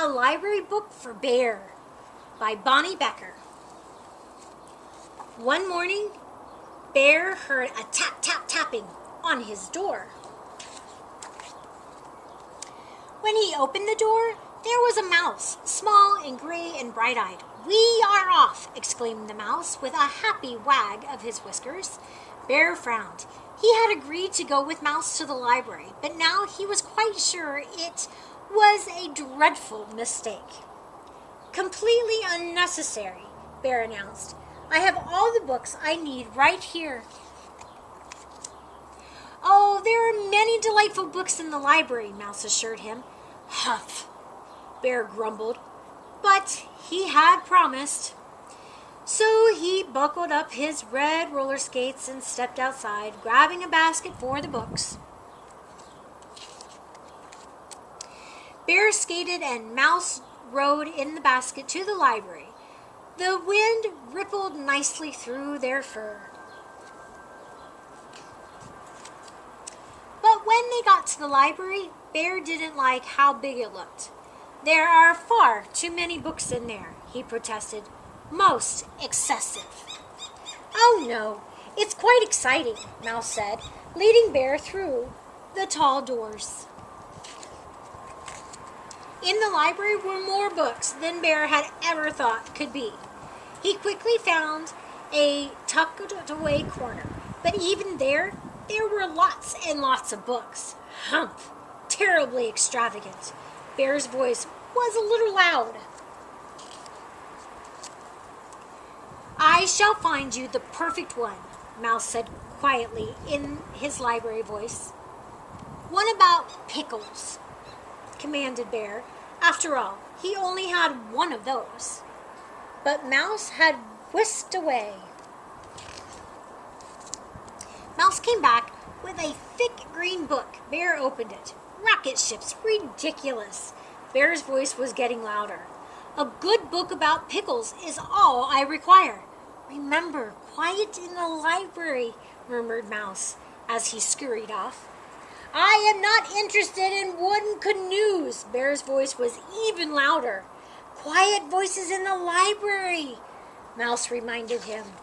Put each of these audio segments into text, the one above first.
A Library Book for Bear by Bonnie Becker. One morning, Bear heard a tap-tap-tapping on his door. When he opened the door, there was a mouse, small and gray and bright-eyed. "We are off!" exclaimed the mouse with a happy wag of his whiskers. Bear frowned. He had agreed to go with Mouse to the library, but now he was quite sure it was a dreadful mistake. "Completely unnecessary," Bear announced. "I have all the books I need right here." "Oh, there are many delightful books in the library," Mouse assured him. "Humph," Bear grumbled, but he had promised. So he buckled up his red roller skates and stepped outside, grabbing a basket for the books. Bear skated and Mouse rode in the basket to the library. The wind rippled nicely through their fur. But when they got to the library, Bear didn't like how big it looked. "There are far too many books in there," he protested. "Most excessive." "Oh no, it's quite exciting," Mouse said, leading Bear through the tall doors. In the library were more books than Bear had ever thought could be. He quickly found a tucked-away corner, but even there were lots and lots of books. Humph! Terribly extravagant. Bear's voice was a little loud. "I shall find you the perfect one," Mouse said quietly in his library voice. "What about pickles?" commanded Bear. After all, he only had one of those. But Mouse had whisked away. Mouse came back with a thick green book. Bear opened it. "Rocket ships, ridiculous!" Bear's voice was getting louder. "A good book about pickles is all I require." "Remember, quiet in the library," murmured Mouse as he scurried off. "I am not interested in wooden canoes." Bear's voice was even louder. "Quiet voices in the library," Mouse reminded him.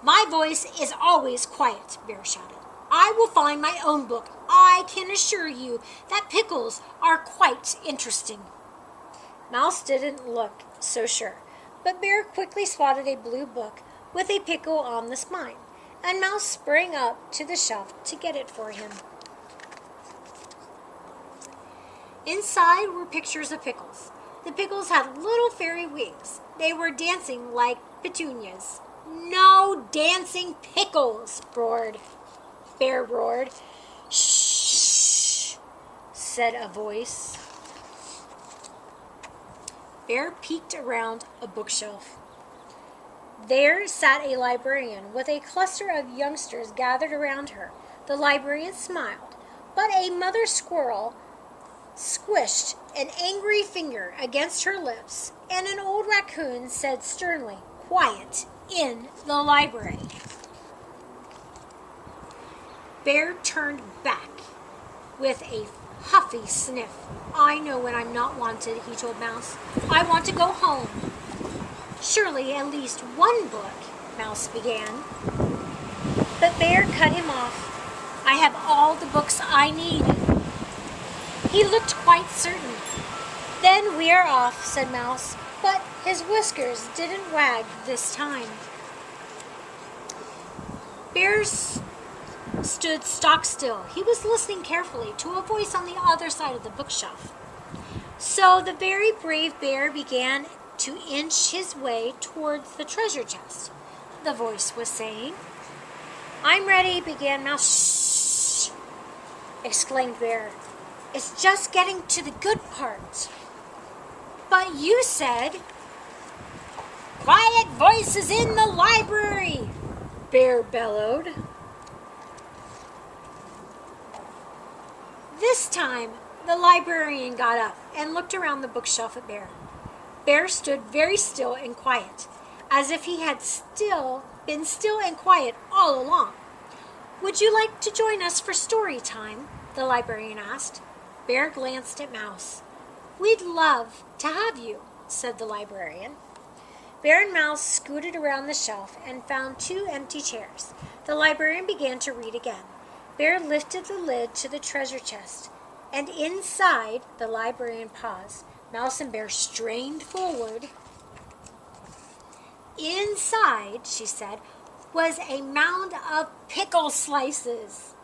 "My voice is always quiet," Bear shouted. "I will find my own book. I can assure you that pickles are quite interesting." Mouse didn't look so sure, but Bear quickly spotted a blue book with a pickle on the spine, and Mouse sprang up to the shelf to get it for him. Inside were pictures of pickles. The pickles had little fairy wings. They were dancing like petunias. "No dancing pickles!" Bear roared. "Shh!" said a voice. Bear peeked around a bookshelf. There sat a librarian with a cluster of youngsters gathered around her. The librarian smiled, but a mother squirrel squished an angry finger against her lips, and an old raccoon said sternly, "Quiet in the library." Bear turned back with a huffy sniff. "I know when I'm not wanted," he told Mouse. "I want to go home." "Surely at least one book," Mouse began. But Bear cut him off. "I have all the books I need." He looked quite certain. "Then we are off," said Mouse, but his whiskers didn't wag this time. Bear stood stock still. He was listening carefully to a voice on the other side of the bookshelf. So the very brave Bear began to inch his way towards the treasure chest. The voice was saying. "I'm ready," began Mouse. "Shh!" exclaimed Bear. "It's just getting to the good part." "But you said—" "Quiet voices in the library!" Bear bellowed. This time, the librarian got up and looked around the bookshelf at Bear. Bear stood very still and quiet, as if he had been still and quiet all along. "Would you like to join us for story time?" the librarian asked. Bear glanced at Mouse. "We'd love to have you," said the librarian. Bear and Mouse scooted around the shelf and found 2 empty chairs. The librarian began to read again. Bear lifted the lid to the treasure chest, and inside, the librarian paused. Mouse and Bear strained forward. "Inside," she said, "was a mound of pickle slices,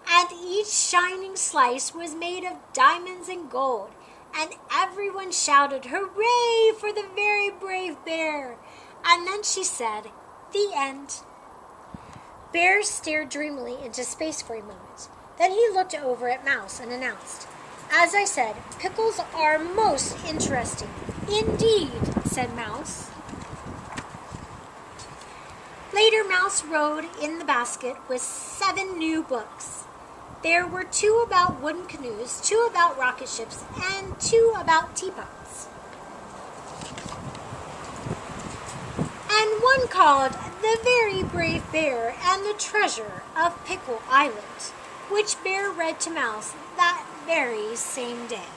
and each shining slice was made of diamonds and gold. And everyone shouted, 'Hooray for the very brave bear!' And then she said, 'The end.'" Bear stared dreamily into space for a moment. Then he looked over at Mouse and announced, "As I said, pickles are most interesting." "Indeed," said Mouse. Later, Mouse rode in the basket with 7 new books. There were 2 about wooden canoes, 2 about rocket ships, and 2 about teapots. And one called "The Very Brave Bear and the Treasure of Pickle Island," which Bear read to Mouse that very same day.